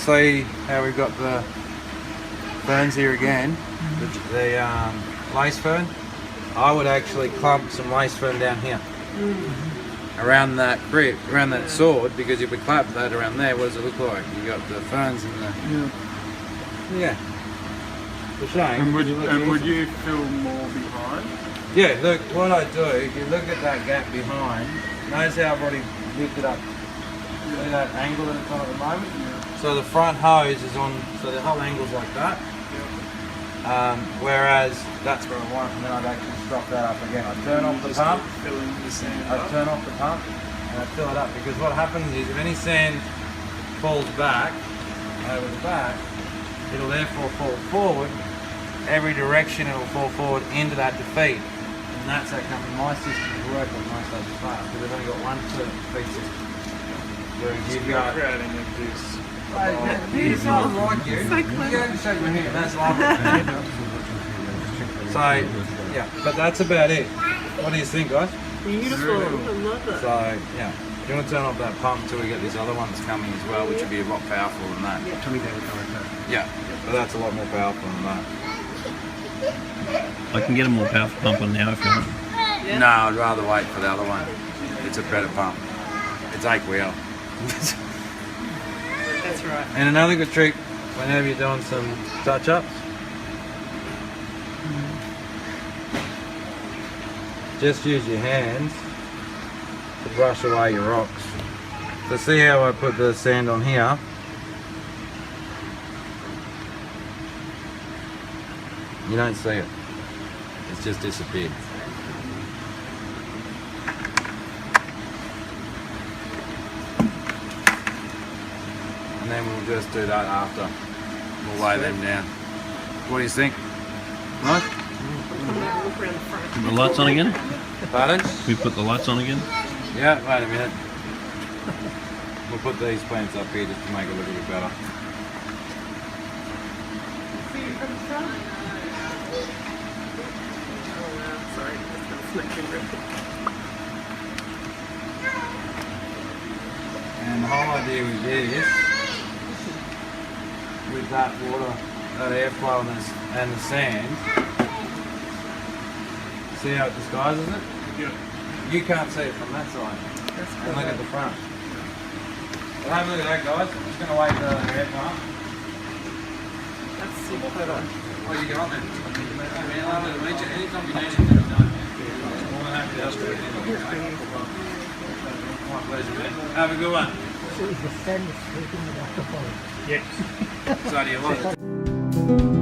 see how we've got the ferns here again, the lace fern. I would actually clump some lace fern down here. Around that grip, around that sword, because if we clap that around there, what does it look like? You got the ferns and the... Yeah. The shame. And would you fill more behind? Yeah, look, what I do, if you look at that gap behind, notice how I've already lifted up. See that angle that it's on at the moment? Yeah. So the front hose is on, so the whole angle's like that. Whereas that's where I want, and then I'd actually strop that up again. I'd turn off the pump, I'd turn off the pump, and I'd fill it up, because what happens is if any sand falls back, over the back, it'll therefore fall forward. Every direction it'll fall forward into that defeat. And that's how come my systems work on most of the parts, because they've only got one certain defeat system. Whereas you've got... creating a deuce. It's not like you. You don't shake my hand, that's lovely. So, yeah, but that's about it. What do you think, guys? Beautiful. I love it. So, yeah. You want to turn off that pump until we get these other ones coming as well, which would be a lot powerful than that. Yeah, but that's a lot more powerful than that. I can get a more powerful pump on now if you want. Yeah. No, I'd rather wait for the other one. It's a better pump. It's Aquael. That's right. And another good trick, whenever you're doing some touch-ups, just use your hands to brush away your rocks. So see how I put the sand on here? You don't see it. It's just disappeared. And then we'll just do that after. We'll lay them down. What do you think? Nice? Look around the front. Put the lights on again? Pardon? We put the lights on again? Yeah, wait a minute. We'll put these plants up here just to make it look a bit better. See you from the front? Oh wow, sorry. That's not smacking real quick. And the whole idea with this, with that water, that airflow and the sand, see how it disguises it? Yeah. You can't see it from that side. That's And cool. look at the front. Well, have a look at that, guys. I'm just going to wait for the air pump. That's super clever. What are you going then? I'll have to meet you anytime you need anything. More than happy to ask for anything. My pleasure, man. Have a good one. So is the sand is sleeping in the waterfall? Yes. So do you want it?